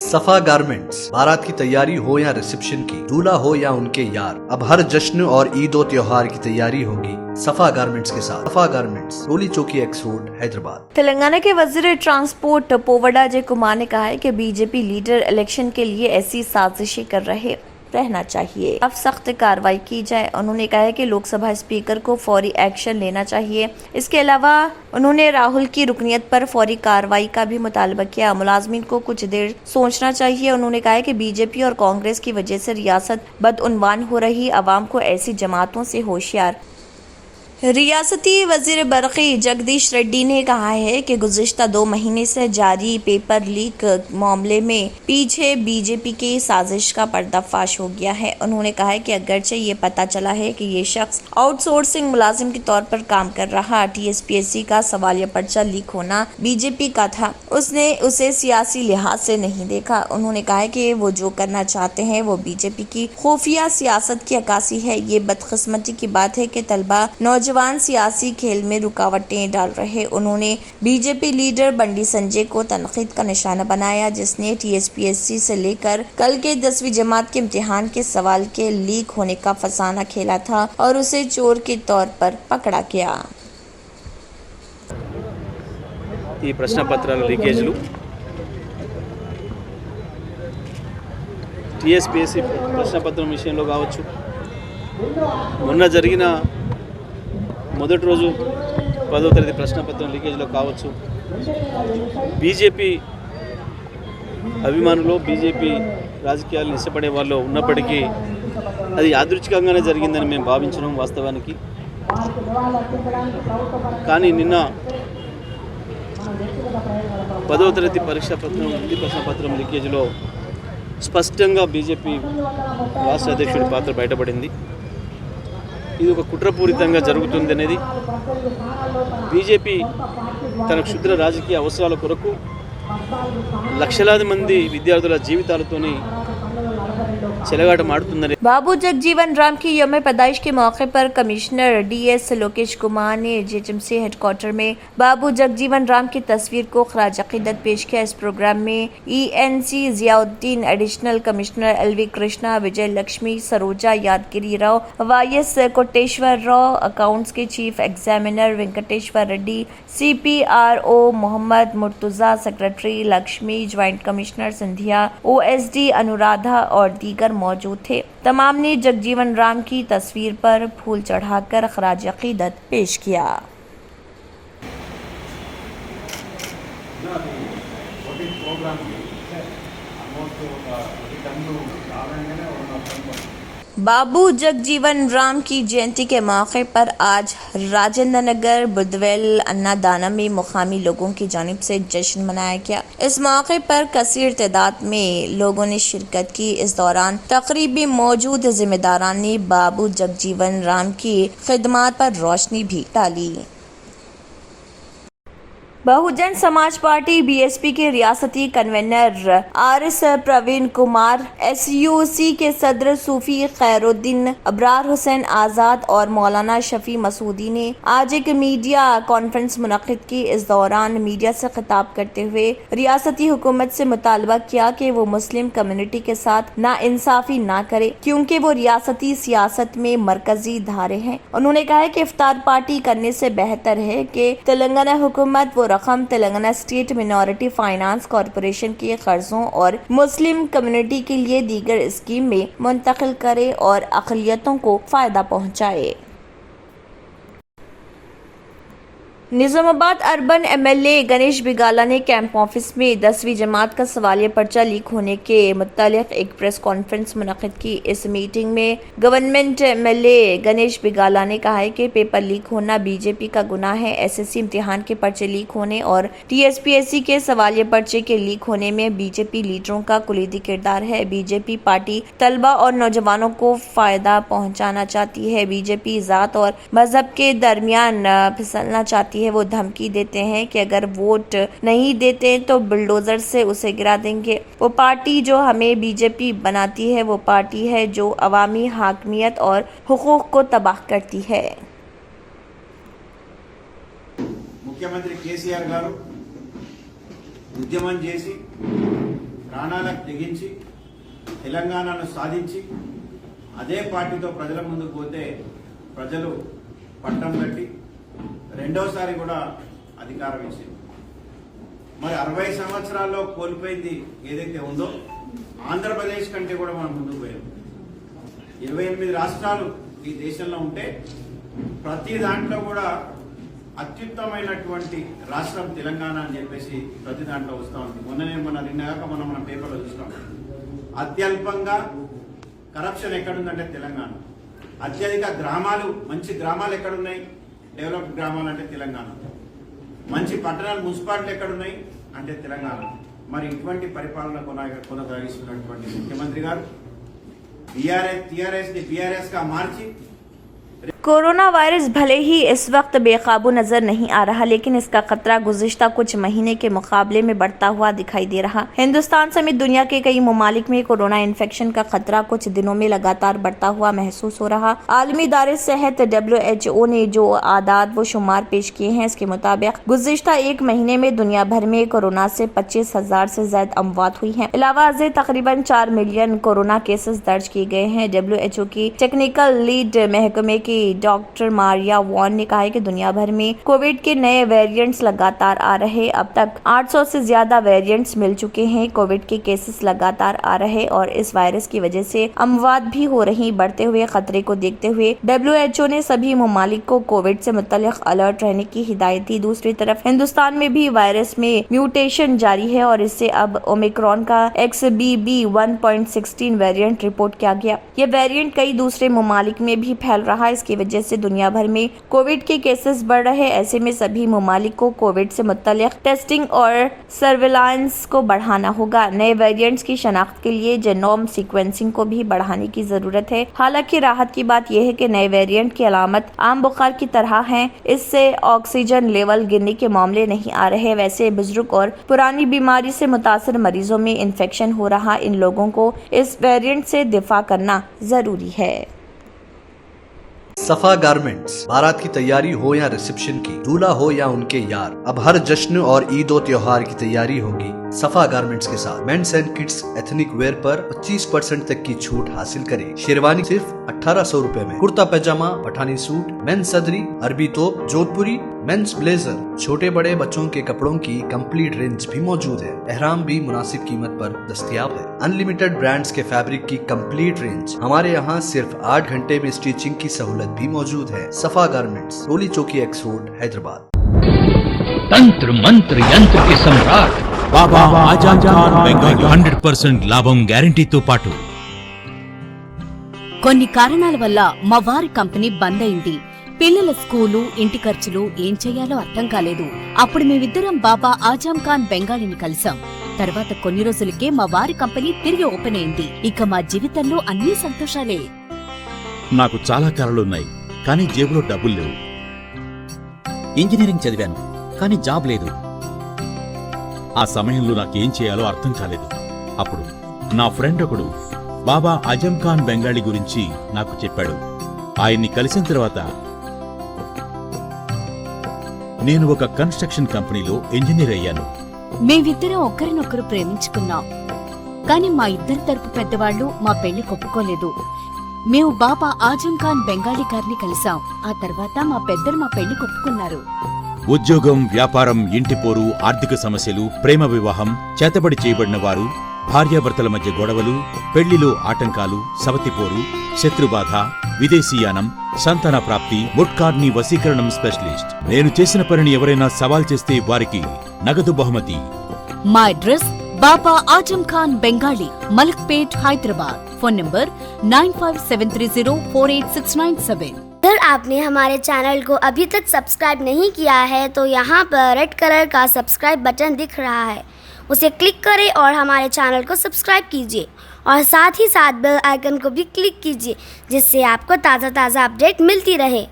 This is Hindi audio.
सफा गारमेंट्स, बारात की तैयारी हो या रिसेप्शन की, दूल्हा हो या उनके यार, अब हर जश्न और ईद और त्योहार की तैयारी होगी सफा गारमेंट्स के साथ। सफा गारमेंट्स, रोली चौकी एक्स रोड, हैदराबाद। तेलंगाना के वजीर ट्रांसपोर्ट पोवड़ा अजय कुमार ने कहा है कि बीजेपी लीडर इलेक्शन के लिए ऐसी साजिशें कर रहना चाहिए, अब सख्त कार्रवाई की जाए। उन्होंने कहा है कि लोकसभा स्पीकर को फौरी एक्शन लेना चाहिए। इसके अलावा उन्होंने राहुल की रुकनियत पर फौरी कार्रवाई का भी मुतालबा किया। मुलाजमीन को कुछ देर सोचना चाहिए। उन्होंने कहा है कि बीजेपी और कांग्रेस की वजह से रियासत बदउनवान हो रही, अवाम को ऐसी जमातों से होशियार। रियासती वजीर बरक़ी जगदीश रेड्डी ने कहा है कि गुज़िश्ता 2 महीने से जारी पेपर लीक मामले में पीछे बीजेपी की साजिश का पर्दाफाश हो गया है। उन्होंने कहा है कि अगरचे ये पता चला है कि ये शख्स आउटसोर्सिंग मुलाजिम के तौर पर काम कर रहा, TSPSC का सवालिया पर्चा लीक होना बीजेपी का था, उसने उसे सियासी लिहाज से नहीं देखा। उन्होंने कहा है कि वो जो करना चाहते हैं वो बीजेपी की खुफिया सियासत की अक्कासी है। ये बदकिस्मती की बात है कि तलबा नौजवान सियासी खेल में रुकावटें डाल रहे। उन्होंने बीजेपी लीडर बंडी संजय को तनकीद का निशाना बनाया, जिसने TSPSC से लेकर कल के 10वीं जमात के इम्तिहान के सवाल के लीक होने का फसाना खेला था और उसे चोर के तौर पर पकड़ा गया। ఈ ప్రశ్నపత్రాల లీకేజ్లు TSPSC ప్రశ్నపత్రం విషయంలో కావచ్చు, మొన్న జరిగిన మొదటి రోజు 10వ తరగతి ప్రశ్నపత్రం లీకేజ్లో కావచ్చు, బీజేపీ అభిమానులు బీజేపీ రాజకీయాలను ఇష్టపడే వాళ్ళు ఉన్నప్పటికీ అది యాదృచ్ఛికంగానే జరిగిందని మేము భావించడం వాస్తవానికి. కానీ నిన్న 10వ తరగతి ప్రశ్నపత్రం లీకేజ్లో స్పష్టంగా బీజేపీ రాష్ట్ర అధ్యక్షుడి పాత్ర బయటపడింది. ఇది ఒక కుట్రపూరితంగా జరుగుతుంది అనేది బీజేపీ తన క్షుద్ర రాజకీయ అవసరాల కొరకు లక్షలాది మంది విద్యార్థుల జీవితాలతోని చెలగాట మాడుతుందని। बाबू जगजीवन राम की यौम पैदाइश के मौके पर कमिश्नर DS लोकेश कुमार ने JHMC हेडक्वार्टर में बाबू जगजीवन राम की तस्वीर को खराज अकीदत पेश किया। इस प्रोग्राम में ENC Ziauddin, additional commissioner LV Krishna, Vijay Lakshmi, Saroja Yadagiri Rao, YS Koteshwar Rao, accounts के chief examiner Venkateshwar Reddy, CPRO Mohammed Murtuza, secretary Lakshmi, joint commissioner Scindia, OSD Anuradha और दीगर मौजूद थे। तमाम ने जगजीवन राम की तस्वीर पर फूल चढ़ाकर खराज अकीदत पेश किया। बाबू जगजीवन राम की जयंती के मौके पर आज राजेंद्र नगर, बुद्धवेल, अन्नादाना में मुकामी लोगों की जानिब से जश्न मनाया गया। इस मौके पर कसीर तादाद में लोगों ने शिरकत की। इस दौरान तकरीब में मौजूद जिम्मेदारान ने बाबू जगजीवन राम की खिदमत पर रोशनी भी डाली। बहुजन समाज पार्टी BSP के रियासती convener RS Praveen Kumar, SUC के सदर सूफी खैरुद्दीन, अबरार हुसैन आज़ाद और मौलाना शफी मसूदी ने आज एक मीडिया कॉन्फ्रेंस मुनक्किद की। इस दौरान मीडिया से खिताब करते हुए रियासती हुकूमत से मुतालबा किया कि वो मुस्लिम कम्युनिटी के साथ नाइंसाफी ना करे, क्योंकि वो रियासती सियासत में मरकजी धारे हैं। उन्होंने कहा है कि इफ्तार पार्टी करने से बेहतर है कि तेलंगाना हुकूमत वो रकम Telangana state minority finance corporation के कर्जों और मुस्लिम कम्युनिटी के लिए दीगर स्कीम में मुंतकिल करे और अक़लियतों को फायदा पहुंचाए। निजामाबाद अर्बन MLA गणेश बिगाला ने कैंप ऑफिस में 10वीं जमात का सवालिया पर्चा लीक होने के मुतालिक एक प्रेस कॉन्फ्रेंस मुनक्किद की। इस मीटिंग में गवर्नमेंट MLA गणेश बिगाला ने कहा है कि पेपर लीक होना बीजेपी का गुनाह है। SSC इम्तिहान के पर्चे लीक होने और TSPSC के सवालिया पर्चे के लीक होने में बीजेपी लीडरों का कुलीदी किरदार है। बीजेपी पार्टी तलबा और नौजवानों को फायदा पहुँचाना चाहती है। बीजेपी ज़ात और मजहब के दरमियान फिसलना चाहती है। वो धमकी देते हैं कि अगर वोट नहीं देते तो बुलडोजर से उसे गिरा देंगे। वो पार्टी जो हमें बीजेपी बनाती है वो पार्टी है जो अवामी हाकमियत और हुकूक को तबाह करती है। मुख्यमंत्री KCR गारू उद्यमం చేసి ప్రాణాలకు తెగించి తెలంగాణను సాధించి అదే పార్టీతో ప్రజల ముందుకు పోతే ప్రజలు పట్టం కట్టి రెండోసారి కూడా అధికారం ఇచ్చింది. మరి 60 సంవత్సరాల్లో కోల్పోయింది ఏదైతే ఉందో ఆంధ్రప్రదేశ్ కంటే కూడా మనం ముందుకు పోయాం. 28 రాష్ట్రాలు ఈ దేశంలో ఉంటే ప్రతి దాంట్లో కూడా అత్యుత్తమైనటువంటి రాష్ట్రం తెలంగాణ అని చెప్పేసి ప్రతి దాంట్లో వస్తూ ఉంది. నిన్నగాక మనం పేపర్లో చూస్తాం. అత్యల్పంగా కరప్షన్ ఎక్కడుందంటే తెలంగాణ. అత్యధిక గ్రామాలు, మంచి గ్రామాలు ఎక్కడున్నాయి, డెవలప్డ్ గ్రామాలు అంటే తెలంగాణ. మంచి పట్టణాలు, మున్సిపాలిటీలు ఎక్కడున్నాయి అంటే తెలంగాణ. మరి ఇటువంటి పరిపాలన కొనసాగిస్తున్నటువంటి ముఖ్యమంత్రి గారు టీఆర్ఎస్ ని బీఆర్ఎస్ గా మార్చి कोरोना वायरस भले ही इस वक्त बेकाबू नजर नहीं आ रहा, लेकिन इसका खतरा गुज़िश्ता कुछ महीने के मुकाबले में बढ़ता हुआ दिखाई दे रहा। हिंदुस्तान समेत दुनिया के कई ममालिक में कोरोना इन्फेक्शन का खतरा कुछ दिनों में लगातार बढ़ता हुआ महसूस हो रहा। आलमी इदारे सेहत WHO ने जो आदाद व शुमार पेश किए हैं, इसके मुताबिक गुज़िश्ता एक महीने में दुनिया भर में कोरोना से 25,000 से ज्यादा अमवात हुई है। अलावा तकरीबन 4 मिलियन कोरोना केसेस दर्ज किए गए हैं। WHO की टेक्निकल लीड महकमे की डॉक्टर मारिया वॉन ने कहा है कि दुनिया भर में कोविड के नए वेरिएंट्स लगातार आ रहे। अब तक 800 से ज्यादा वेरिएंट्स मिल चुके हैं। कोविड के केसेस लगातार आ रहे और इस वायरस की वजह से अमवात भी हो रही। बढ़ते हुए खतरे को देखते हुए WHO ने सभी ममालिक को कोविड से मुतल्लिक अलर्ट रहने की हिदायत दी। दूसरी तरफ हिंदुस्तान में भी वायरस में म्यूटेशन जारी है और इससे अब ओमिक्रॉन का XBB 1.16 वेरिएंट रिपोर्ट किया गया। यह वेरिएंट कई दूसरे ममालिक में भी फैल रहा। इसकी वजह से दुनिया भर में कोविड के केसेस बढ़ रहे। ऐसे में सभी ममालिक को कोविड से मुतल्लिक टेस्टिंग और सर्विलांस को बढ़ाना होगा। नए वेरिएंट्स की शनाख्त के लिए जेनोम सीक्वेंसिंग को भी बढ़ाने की जरूरत है। हालांकि राहत की बात यह है कि नए वेरिएंट की अलामत आम बुखार की तरह है। इससे ऑक्सीजन लेवल गिरने के मामले नहीं आ रहे। वैसे बुजुर्ग और पुरानी बीमारी से मुतासर मरीजों में इन्फेक्शन हो रहा। इन लोगों को इस वेरिएंट से दिफा करना जरूरी है। सफा गारमेंट्स, बारात की तैयारी हो या रिसेप्शन की, दूल्हा हो या उनके यार, अब हर जश्न और ईद और त्योहार की तैयारी होगी सफा गारमेंट्स के साथ। Men's and kids ethnic wear पर 25% तक की छूट हासिल करें। शेरवानी सिर्फ 1800 रुपए में, कुर्ता पैजामा, पठानी सूट, मेंस सदरी, अरबी तोप, जोधपुरी, मेंस ब्लेजर, छोटे बड़े बच्चों के कपड़ों की कंप्लीट रेंज भी मौजूद है। एहराम भी मुनासिब कीमत पर दस्तयाब है। अनलिमिटेड ब्रांड्स के फैब्रिक की कंप्लीट रेंज। हमारे यहाँ सिर्फ 8 घंटे में स्टिचिंग की सहूलत भी मौजूद है। सफा गारमेंट्स, रोली चौकी एक्स रोड, हैदराबाद। तंत्र मंत्र यंत्र के सम्राट बाबा आजम खान बెంగాలీ 100% లాభం గ్యారంటీతో పాటు కొన్ని కారణాల వల్ల మా వారి కంపెనీ బంద్ అయింది. పిల్లల స్కూలు, ఇంటి ఖర్చులు ఏం చెయ్యాలో అర్థం కాలేదు. అప్పుడు మేమిద్దరం బాబా ఆజం ఖాన్ బెంగాలీని కలిసాం. తర్వాత కొన్ని రోజులకే మా వారి కంపెనీ తిరిగి ఓపెన్ అయింది. ఇక మా జీవితంలో అన్ని సంతోషాలే. నాకు చాలా కలలున్నాయి, కానీ జేబులో డబ్బులు లేవు. ఇంజనీరింగ్ చదివాను, కానీ జాబ్ లేదు. ఆ సమయంలో నాకేం చేయాలో అర్థం కాలేదు. అప్పుడు నా ఫ్రెండ్ ఒకడు బాబా ఆజం ఖాన్ బెంగాలీ గురించి నాకు చెప్పాడు. ఆయన్ని కలిసిన తర్వాత నేను ఒక కన్స్ట్రక్షన్ కంపెనీలో ఇంజనీర్ అయ్యాను. మేమిద్దరం ఒకరినొకరు ప్రేమించుకున్నాం. కాని మా ఇద్దరి తరపు పెద్దవాళ్లు మా పెళ్లి ఒప్పుకోలేదు. మేము బాబా ఆజం ఖాన్ బెంగాలీ గారిని కలిసాం. ఆ తర్వాత మా పెద్దలు మా పెళ్లి ఒప్పుకున్నారు. ఉద్యోగం, వ్యాపారం, ఇంటిపోరు, ఆర్థిక సమస్యలు, ప్రేమ వివాహం, చేతబడి చేయబడిన వారు, భార్యాభర్తల మధ్య గొడవలు, పెళ్లిలో ఆటంకాలు, సవతిపోరు, శత్రుబాధ, విదేశీయానం, సంతాన ప్రాప్తి, ముట్కార్ని వశీకరణం స్పెషలిస్ట్. నేను చేసిన పనిని ఎవరైనా సవాల్ చేస్తే వారికి నగదు బహుమతి. మా address Baba Azam Khan Bengali, Malakpet, Hyderabad. Phone number 9573048697। अगर आपने हमारे चैनल को अभी तक सब्सक्राइब नहीं किया है तो यहाँ पर रेड कलर का सब्सक्राइब बटन दिख रहा है, उसे क्लिक करें और हमारे चैनल को सब्सक्राइब कीजिए और साथ ही साथ बेल आइकन को भी क्लिक कीजिए, जिससे आपको ताज़ा अपडेट मिलती रहे।